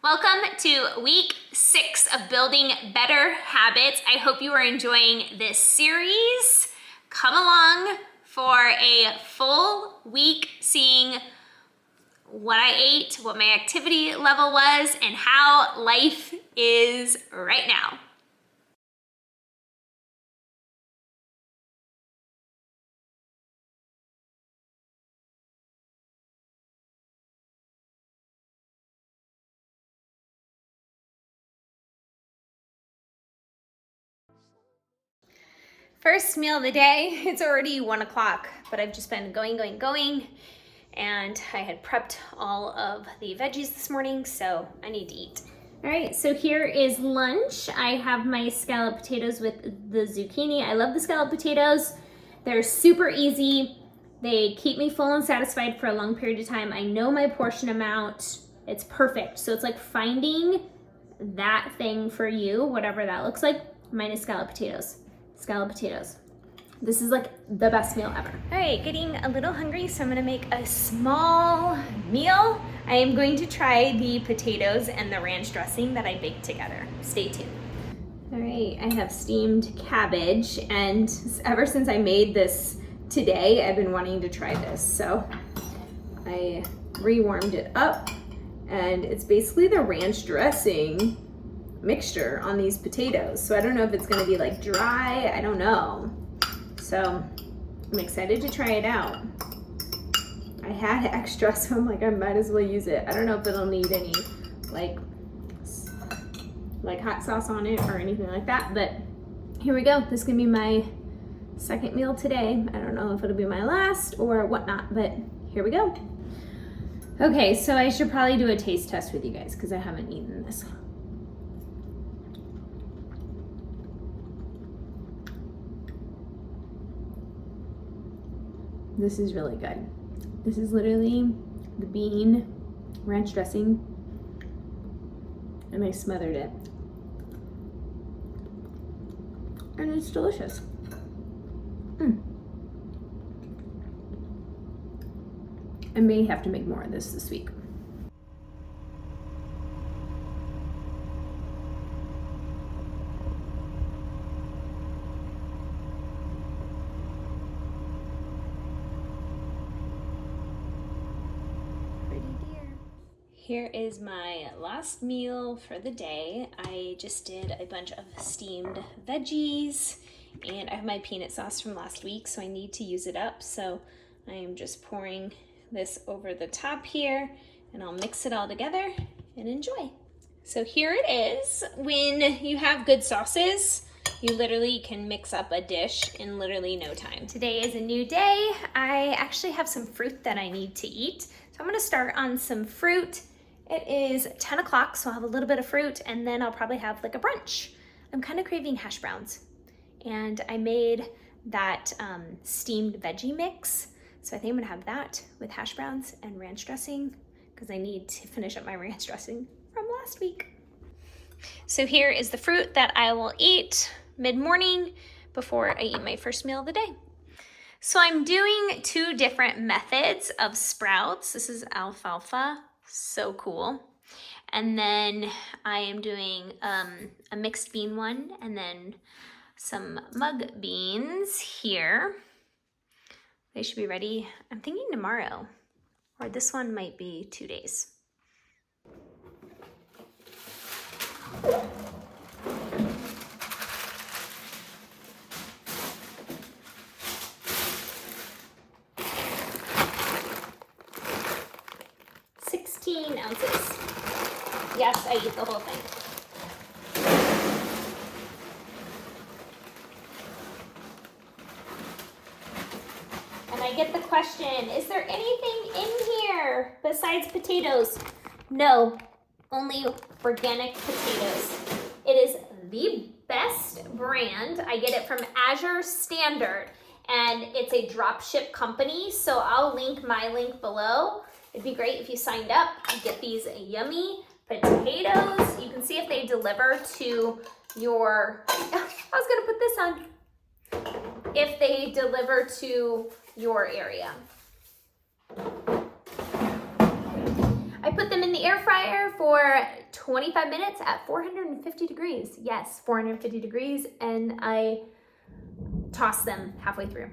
Welcome to week 6 of building better habits. I hope you are enjoying this series. Come along for a full week seeing what I ate, what my activity level was, and how life is right now. First meal of the day, it's already 1 o'clock, but I've just been going, and I had prepped all of the veggies this morning, so I need to eat. All right, so here is lunch. I have my scalloped potatoes with the zucchini. I love the scalloped potatoes. They're super easy. They keep me full and satisfied for a long period of time. I know my portion amount. It's perfect. So it's like finding that thing for you, whatever that looks like. Mine is scalloped potatoes. Scalloped potatoes. This is like the best meal ever. All right, getting a little hungry, so I'm gonna make a small meal. I am going to try the potatoes and the ranch dressing that I baked together. Stay tuned. All right, I have steamed cabbage, and ever since I made this today, I've been wanting to try this. So I rewarmed it up, and it's basically the ranch dressing mixture on these potatoes. So I don't know if it's gonna be like dry, I don't know. So I'm excited to try it out. I had extra, so I'm like, I might as well use it. I don't know if it'll need any like hot sauce on it or anything like that, but here we go. This is gonna be my second meal today. I don't know if it'll be my last or whatnot, but here we go. Okay, so I should probably do a taste test with you guys because I haven't eaten this. This is really good. This is literally the bean ranch dressing, and I smothered it. And it's delicious. I may have to make more of this week. Here is my last meal for the day. I just did a bunch of steamed veggies, and I have my peanut sauce from last week, so I need to use it up. So I am just pouring this over the top here, and I'll mix it all together and enjoy. So here it is. When you have good sauces, you literally can mix up a dish in literally no time. Today is a new day. I actually have some fruit that I need to eat. So I'm gonna start on some fruit. It is 10 o'clock, so I'll have a little bit of fruit, and then I'll probably have like a brunch. I'm kind of craving hash browns, and I made that steamed veggie mix. So I think I'm gonna have that with hash browns and ranch dressing because I need to finish up my ranch dressing from last week. So here is the fruit that I will eat mid-morning before I eat my first meal of the day. So I'm doing 2 different methods of sprouts. This is alfalfa. So cool. And then I am doing a mixed bean one, and then some mug beans here. They should be ready, I'm thinking tomorrow, or this one might be 2 days. Ounces. Yes, I eat the whole thing. And I get the question, is there anything in here besides potatoes? No, only organic potatoes. It is the best brand. I get it from Azure Standard, and it's a drop ship company, so I'll link my link below. It'd be great if you signed up. You get these yummy potatoes. You can see if they deliver to your, I was gonna put this on. If they deliver to your area. I I put them in the air fryer for 25 minutes at 450 degrees. Yes, 450 degrees, and I toss them halfway through.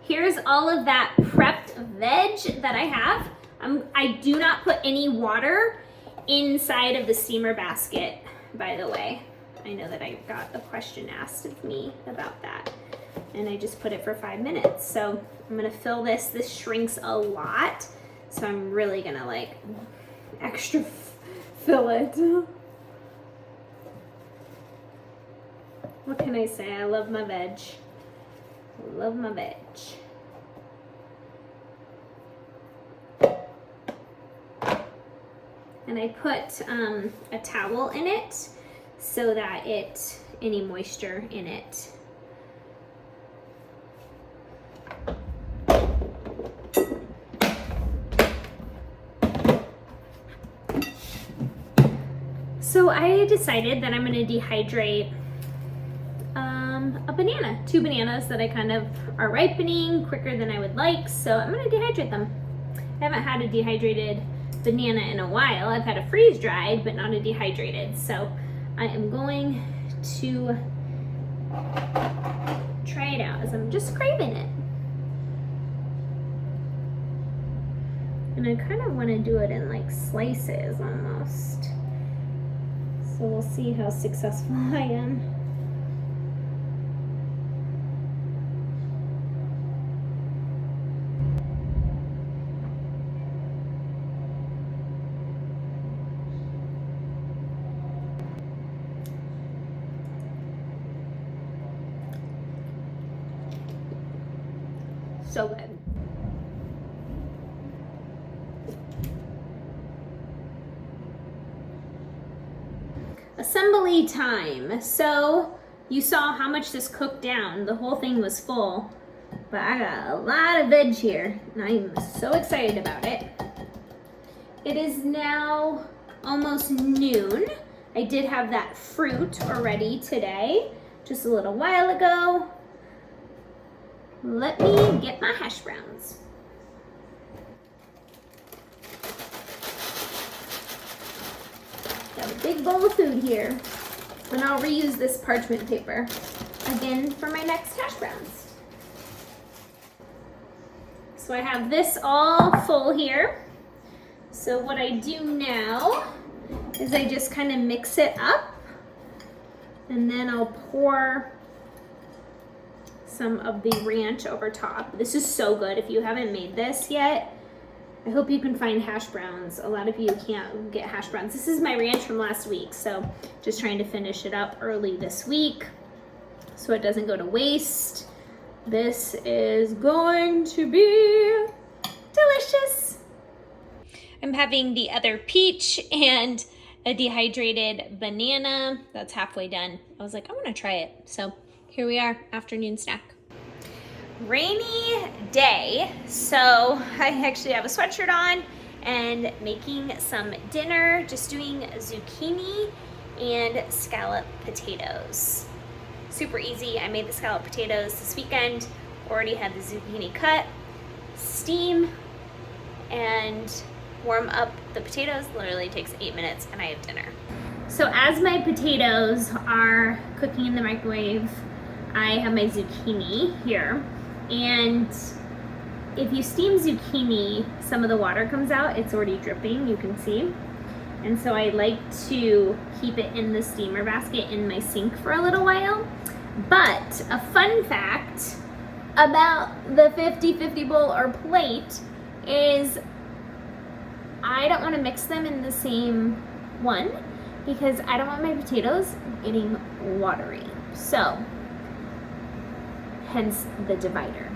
Here's all of that prepped veg that I have. I do not put any water inside of the steamer basket, by the way. I know that I got a question asked of me about that. And I just put it for 5 minutes. So I'm gonna fill this. This shrinks a lot. So I'm really gonna like extra fill it. What can I say? I love my veg. I love my veg. And I put a towel in it so that any moisture in it. So I decided that I'm gonna dehydrate a banana, 2 bananas that I kind of are ripening quicker than I would like. So I'm gonna dehydrate them. I haven't had a dehydrated banana in a while. I've had a freeze dried, but not a dehydrated. So I am going to try it out as I'm just craving it. And I kind of want to do it in like slices almost. So we'll see how successful I am. So good. Assembly time. So you saw how much this cooked down. The whole thing was full, but I got a lot of veg here and I'm so excited about it. It is now almost noon. I did have that fruit already today, just a little while ago. Let me get my hash browns. Got a big bowl of food here, and I'll reuse this parchment paper again for my next hash browns. So I have this all full here. So what I do now is I just kind of mix it up, and then I'll pour some of the ranch over top. This is so good. If you haven't made this yet, I hope you can find hash browns. A lot of you can't get hash browns. This is my ranch from last week, so just trying to finish it up early this week so it doesn't go to waste. This is going to be delicious. I'm having the other peach and a dehydrated banana. That's halfway done. I was like, I want to try it. So here we are, afternoon snack. Rainy day, so I actually have a sweatshirt on and making some dinner, just doing zucchini and scalloped potatoes. Super easy. I made the scalloped potatoes this weekend, already had the zucchini cut, steam, and warm up the potatoes. Literally takes 8 minutes and I have dinner. So as my potatoes are cooking in the microwave, I have my zucchini here, and if you steam zucchini, some of the water comes out. It's already dripping, you can see. And so I like to keep it in the steamer basket in my sink for a little while. But a fun fact about the 50-50 bowl or plate is I don't want to mix them in the same one because I don't want my potatoes getting watery. So hence the divider.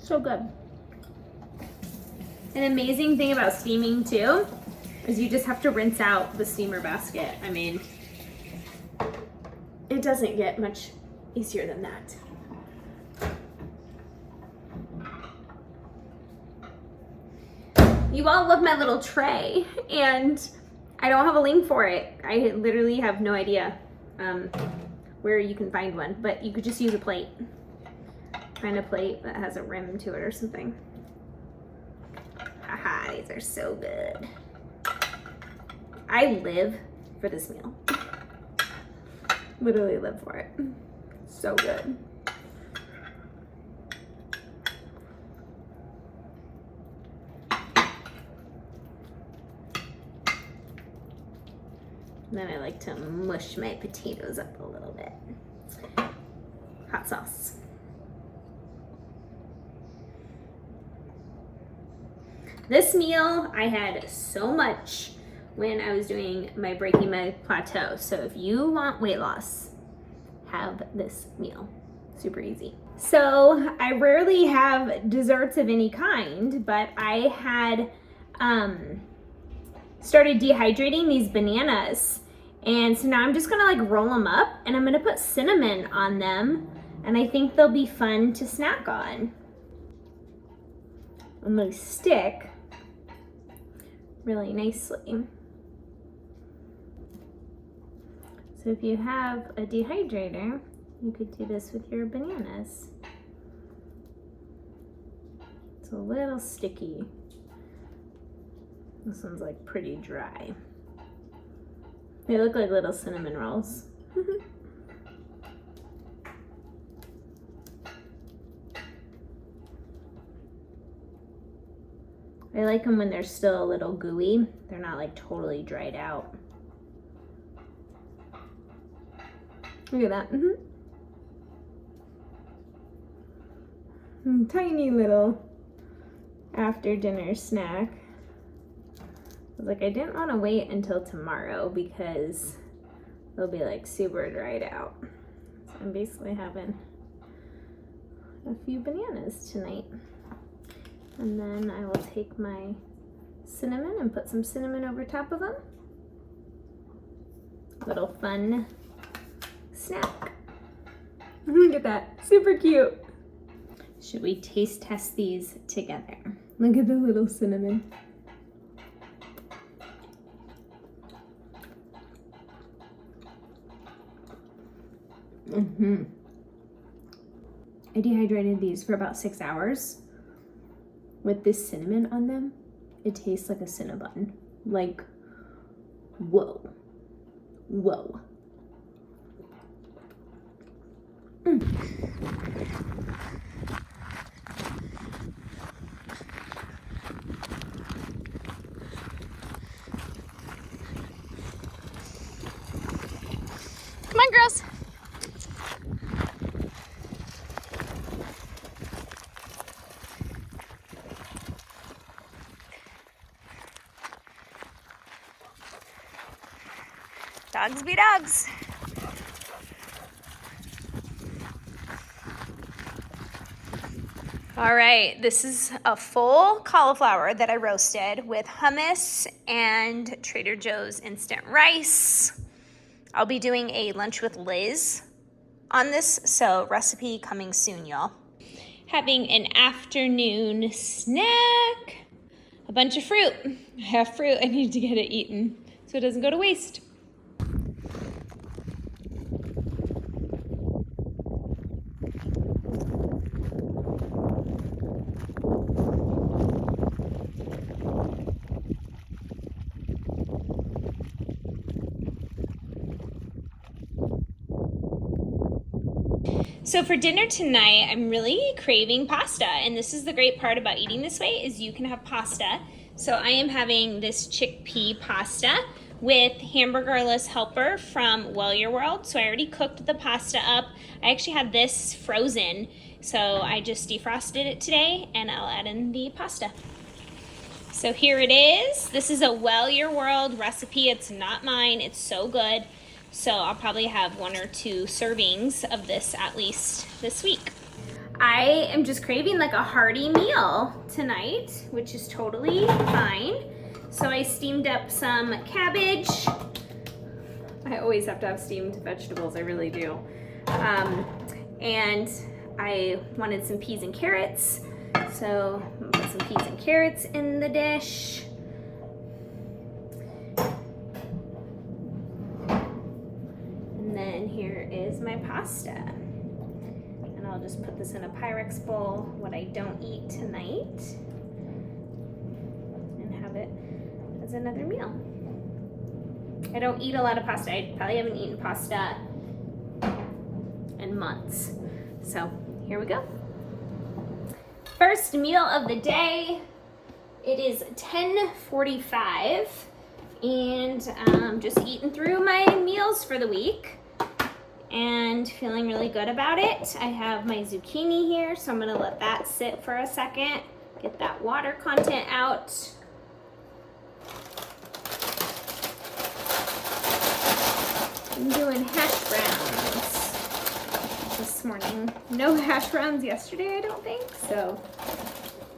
So good. An amazing thing about steaming too is you just have to rinse out the steamer basket. I mean, it doesn't get much easier than that. You all love my little tray, and I don't have a link for it. I literally have no idea where you can find one, but you could just use a plate. Find a plate that has a rim to it or something. Haha, these are so good. I live for this meal. Literally live for it. So good. And then I like to mush my potatoes up a little bit. Hot sauce. This meal, I had so much when I was doing my breaking my plateau. So if you want weight loss, have this meal. Super easy. So I rarely have desserts of any kind, but I had started dehydrating these bananas. And so now I'm just gonna like roll them up and I'm gonna put cinnamon on them. And I think they'll be fun to snack on. And they stick really nicely. So if you have a dehydrator, you could do this with your bananas. It's a little sticky. This one's like pretty dry. They look like little cinnamon rolls. I like them when they're still a little gooey. They're not like totally dried out. Look at that. Tiny little after dinner snack. I was like, I didn't want to wait until tomorrow because they'll be like super dried out. So I'm basically having a few bananas tonight. And then I will take my cinnamon and put some cinnamon over top of them. Little fun snack. Look at that, super cute. Should we taste test these together? Look at the little cinnamon. I dehydrated these for about 6 hours. With this cinnamon on them, it tastes like a Cinnabon. Like, whoa. Whoa. Come on, girls. Dogs be dogs. All right, this is a full cauliflower that I roasted with hummus and Trader Joe's instant rice. I'll be doing a lunch with Liz on this, so recipe coming soon, y'all. Having an afternoon snack, a bunch of fruit. I have fruit, I need to get it eaten so it doesn't go to waste. So for dinner tonight, I'm really craving pasta, and this is the great part about eating this way is you can have pasta. So I am having this chickpea pasta with hamburgerless helper from Well Your World. So I already cooked the pasta up. I actually had this frozen, so I just defrosted it today, and I'll add in the pasta. So here it is. This is a Well Your World recipe. It's not mine. It's so good. So I'll probably have 1 or 2 servings of this at least this week. I am just craving like a hearty meal tonight, which is totally fine. So I steamed up some cabbage. I always have to have steamed vegetables, I really do. And I wanted some peas and carrots. So I'm gonna put some peas and carrots in the dish. And then here is my pasta. And I'll just put this in a Pyrex bowl, what I don't eat tonight, and have it as another meal. I don't eat a lot of pasta. I probably haven't eaten pasta in months. So here we go. First meal of the day. It is 10:45 and I'm just eating through my meals for the week and feeling really good about it. I have my zucchini here, so I'm gonna let that sit for a second, get that water content out. I'm doing hash browns this morning. No hash browns yesterday, I don't think, so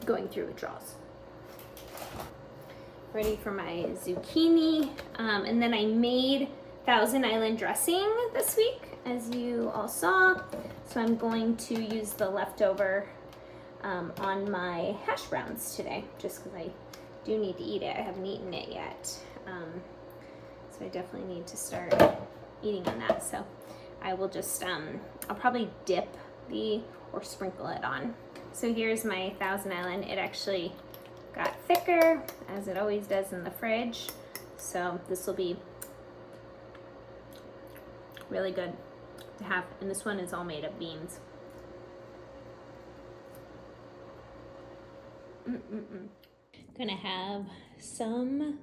going through withdrawals. Ready for my zucchini, and then I made Thousand Island dressing this week, as you all saw, so I'm going to use the leftover on my hash browns today, just because I do need to eat it. I haven't eaten it yet, so I definitely need to start eating on that. So I will just, I'll probably dip or sprinkle it on. So here's my Thousand Island. It actually got thicker, as it always does in the fridge. So this will be really good to have. And this one is all made of beans. Gonna have some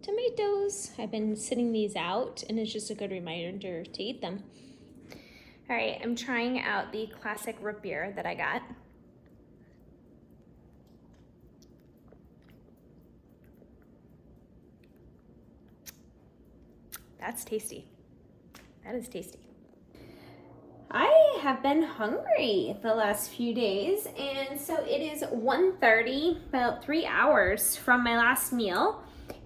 tomatoes. I've been sitting these out and it's just a good reminder to eat them. All right, I'm trying out the classic root beer that I got. That's tasty. That is tasty. I have been hungry the last few days, and so it is 1:30, about 3 hours from my last meal,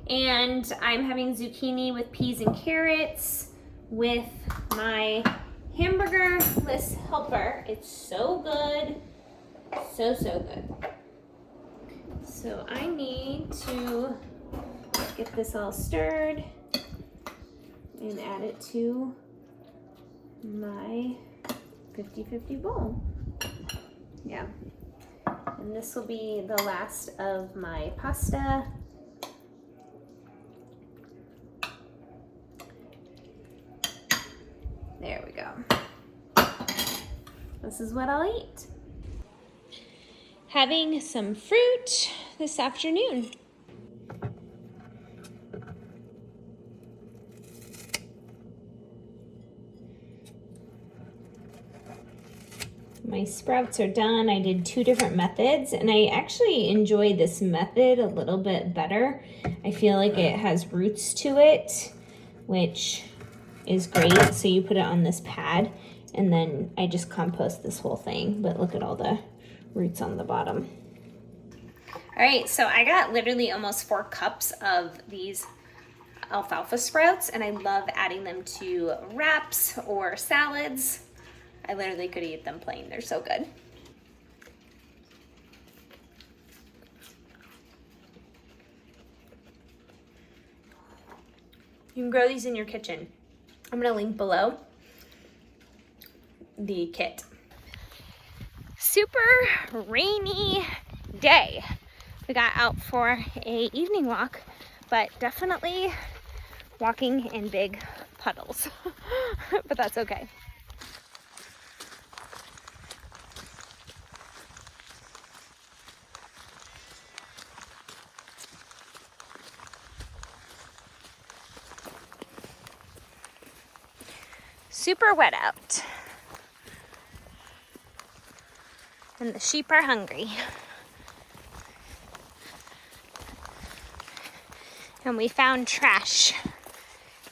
and I'm having zucchini with peas and carrots with my hamburger-less helper. It's so good, so good. So I need to get this all stirred and add it to my 50-50 bowl. Yeah, and this will be the last of my pasta. There we go. This is what I'll eat. Having some fruit this afternoon. My sprouts are done. I did 2 different methods, and I actually enjoy this method a little bit better. I feel like it has roots to it, which is great. So you put it on this pad, and then I just compost this whole thing, but look at all the roots on the bottom. All right, so I got literally almost 4 cups of these alfalfa sprouts, and I love adding them to wraps or salads. I literally could eat them plain. They're so good. You can grow these in your kitchen. I'm gonna link below the kit. Super rainy day. We got out for a evening walk, but definitely walking in big puddles, but that's okay. Super wet out, and the sheep are hungry. And we found trash.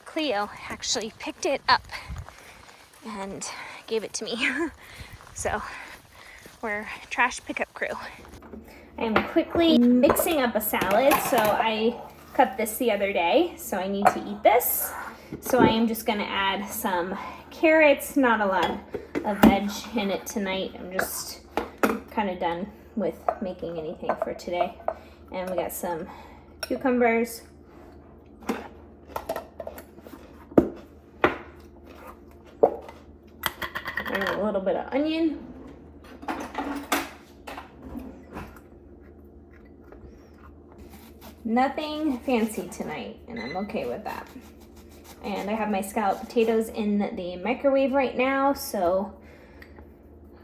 Cleo actually picked it up and gave it to me. So we're trash pickup crew. I am quickly mixing up a salad. So I cut this the other day, so I need to eat this. So I am just gonna add some carrots, not a lot of veg in it tonight. I'm just kind of done with making anything for today. And we got some cucumbers. And a little bit of onion. Nothing fancy tonight, and I'm okay with that. And I have my scalloped potatoes in the microwave right now, so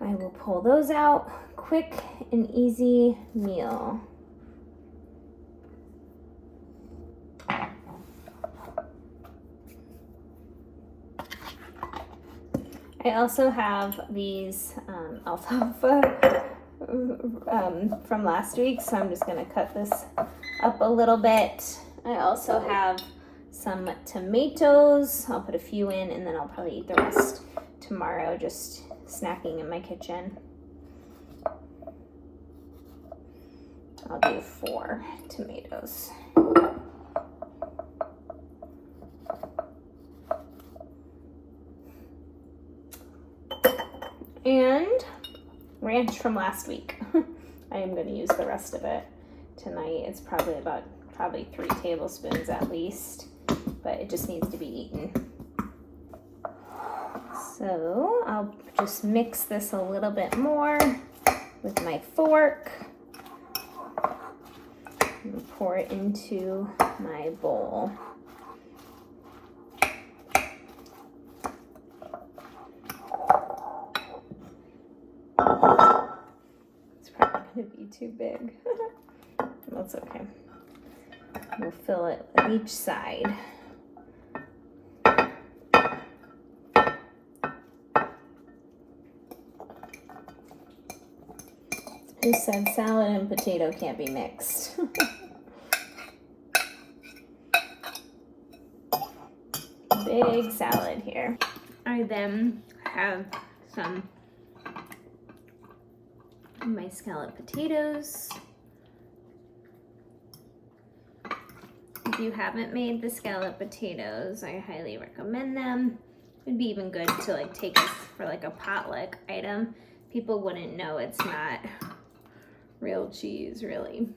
I will pull those out. Quick and easy meal. I also have these alfalfa from last week, so I'm just going to cut this up a little bit. I also have some tomatoes. I'll put a few in, and then I'll probably eat the rest tomorrow, just snacking in my kitchen. I'll do 4 tomatoes. And ranch from last week. I am going to use the rest of it tonight. It's probably 3 tablespoons at least, but it just needs to be eaten. So I'll just mix this a little bit more with my fork and pour it into my bowl. It's probably going to be too big. That's okay. We'll fill it with each side. Who said salad and potato can't be mixed? Big salad here. I then have some of my scalloped potatoes. If you haven't made the scalloped potatoes, I highly recommend them. It'd be even good to like take this for like a potluck item. People wouldn't know it's not real cheese, really.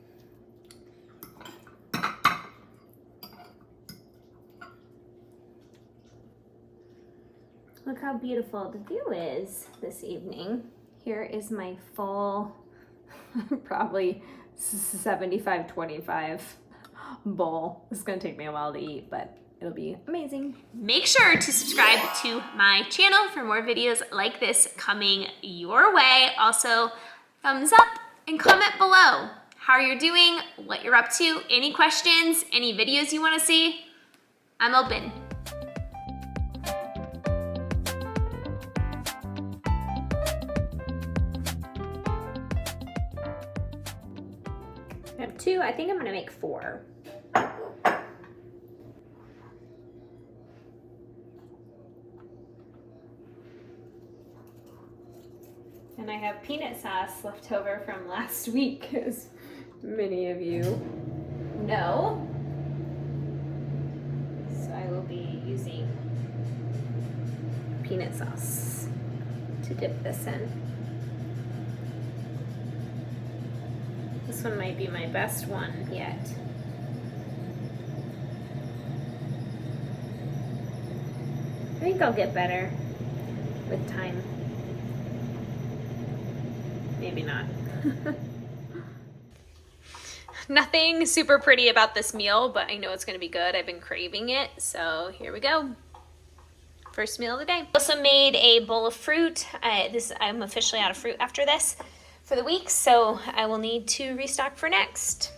Look how beautiful the view is this evening. Here is my full, probably 75-25 bowl. This is gonna take me a while to eat, but it'll be amazing. Make sure to subscribe to my channel for more videos like this coming your way. Also, thumbs up and comment below how you're doing, what you're up to, any questions, any videos you wanna see. I'm open. I have 2, I think I'm gonna make 4. And I have peanut sauce left over from last week, as many of you know. So I will be using peanut sauce to dip this in. This one might be my best one yet. I think I'll get better with time. Maybe not. Nothing super pretty about this meal, but I know it's gonna be good. I've been craving it, so here we go. First meal of the day. Also made a bowl of fruit. I'm officially out of fruit after this for the week, so I will need to restock for next.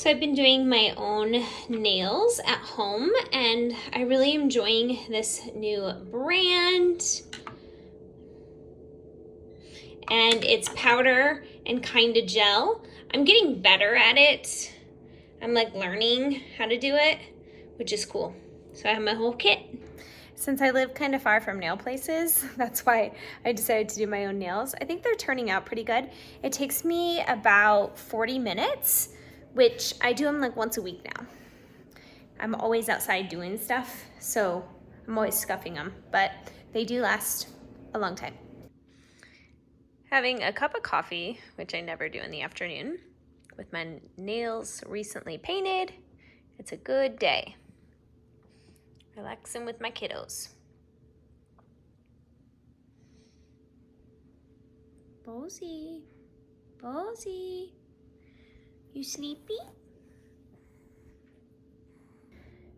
So I've been doing my own nails at home and I really am enjoying this new brand. And it's powder and kind of gel. I'm getting better at it. I'm like learning how to do it, which is cool. So I have my whole kit. Since I live kind of far from nail places, that's why I decided to do my own nails. I think they're turning out pretty good. It takes me about 40 minutes, which I do them like once a week now. I'm always outside doing stuff, so I'm always scuffing them, but they do last a long time. Having a cup of coffee, which I never do in the afternoon, with my nails recently painted. It's a good day. Relaxing with my kiddos. Bozy, Bozy, you sleepy?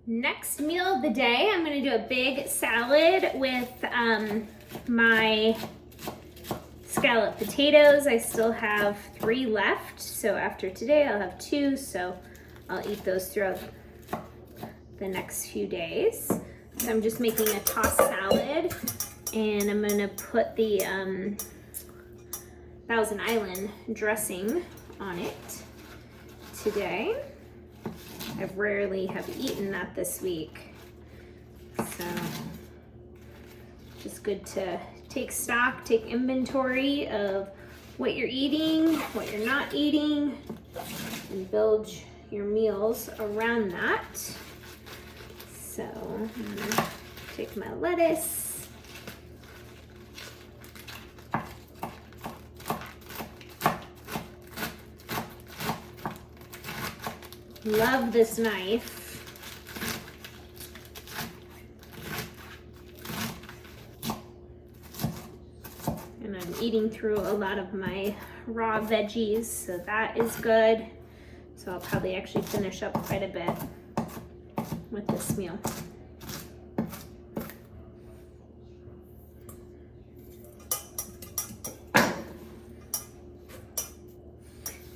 Next meal of the day, I'm gonna do a big salad with my scalloped potatoes. I still have 3 left, so after today I'll have 2, so I'll eat those throughout the next few days. So I'm just making a tossed salad, and I'm gonna put the Thousand Island dressing on it today. I rarely have eaten that this week, so just good to take stock, take inventory of what you're eating, what you're not eating, and build your meals around that. So I'm gonna take my lettuce. Love this knife. And I'm eating through a lot of my raw veggies, so that is good. So I'll probably actually finish up quite a bit with this meal.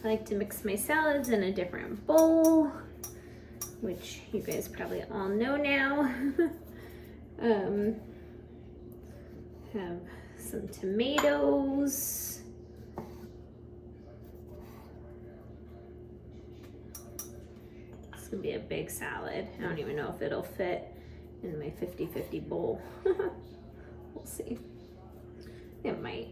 I like to mix my salads in a different bowl, which you guys probably all know now. Have some tomatoes. This could be a big salad. I don't even know if it'll fit in my 50-50 bowl. We'll see. It might.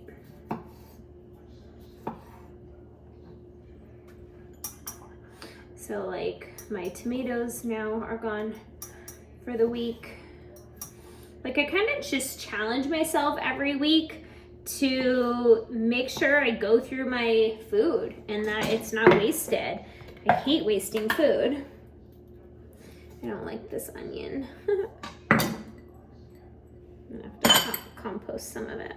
So like my tomatoes now are gone for the week. Like I kind of just challenge myself every week to make sure I go through my food and that it's not wasted. I hate wasting food. I don't like this onion. I'm gonna have to compost some of it.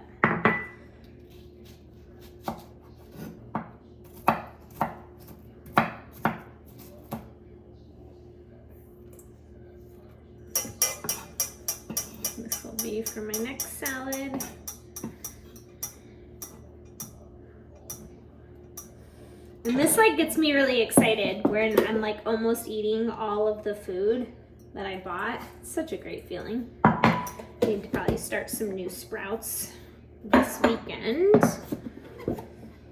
This will be for my next salad. And this like gets me really excited when I'm like almost eating all of the food that I bought. It's such a great feeling. I need to probably start some new sprouts this weekend.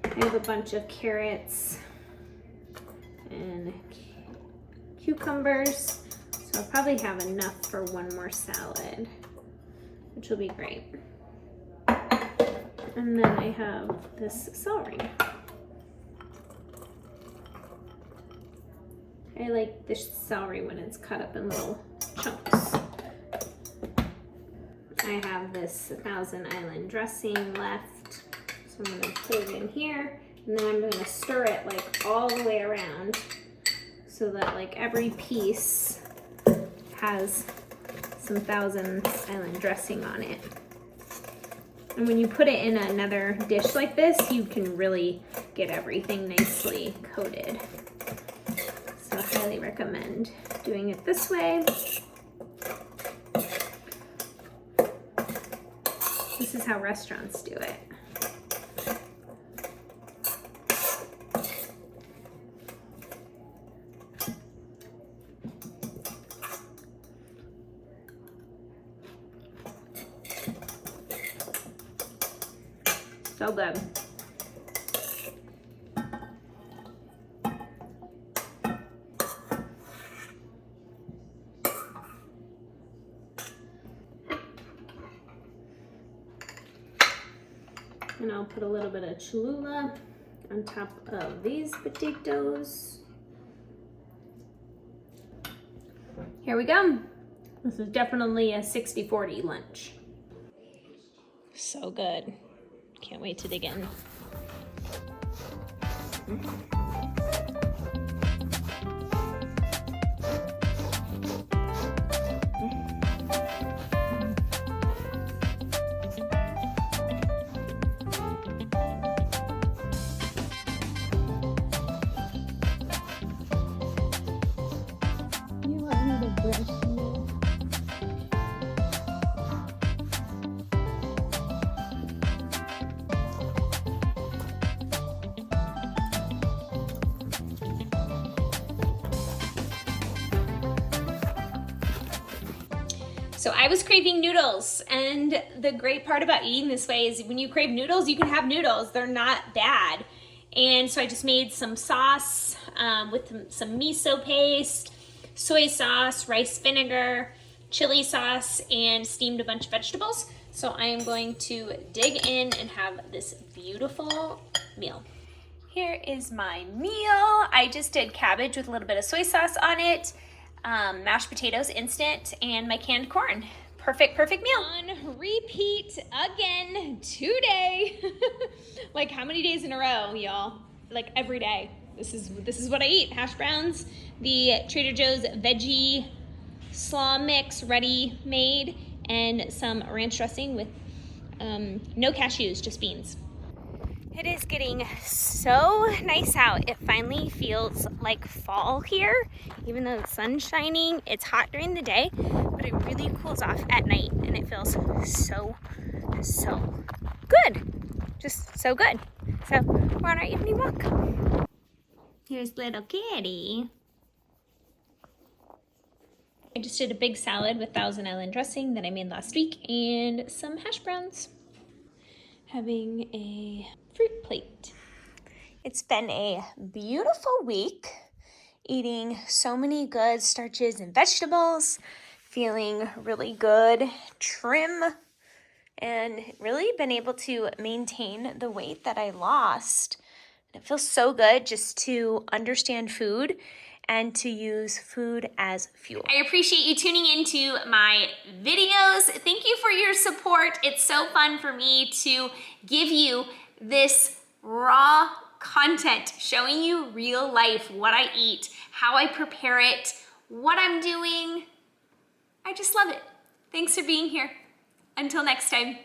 I have a bunch of carrots and cucumbers, so I'll probably have enough for one more salad, which will be great. And then I have this celery. I like this celery when it's cut up in little chunks. I have this Thousand Island dressing left, so I'm gonna put it in here, and then I'm gonna stir it like all the way around so that like every piece has some Thousand Island dressing on it. And when you put it in another dish like this, you can really get everything nicely coated. So I highly recommend doing it this way. This is how restaurants do it. So good. And I'll put a little bit of Cholula on top of these potatoes. Here we go. This is definitely a 60-40 lunch. So good. Can't wait to dig in. So I was craving noodles, and the great part about eating this way is when you crave noodles, you can have noodles. They're not bad. And so I just made some sauce with some miso paste, soy sauce, rice vinegar, chili sauce, and steamed a bunch of vegetables. So I am going to dig in and have this beautiful meal. Here is my meal. I just did cabbage with a little bit of soy sauce on it, mashed potatoes instant, and my canned corn. Perfect meal. On repeat again today. Like how many days in a row, y'all? Like every day. This is what I eat. Hash browns, the Trader Joe's veggie slaw mix ready made, and some ranch dressing with no cashews, just beans. It is getting so nice out. It finally feels like fall here. Even though the sun's shining, it's hot during the day, but it really cools off at night, and it feels so good. Just so good. So we're on our evening walk. Here's little kitty. I just did a big salad with Thousand Island dressing that I made last week and some hash browns. Having a fruit plate. It's been a beautiful week, eating so many good starches and vegetables, feeling really good, trim, and really been able to maintain the weight that I lost. It feels so good just to understand food and to use food as fuel. I appreciate you tuning into my videos. Thank you for your support. It's so fun for me to give you this raw content, showing you real life, what I eat, how I prepare it, what I'm doing. I just love it. Thanks for being here. Until next time.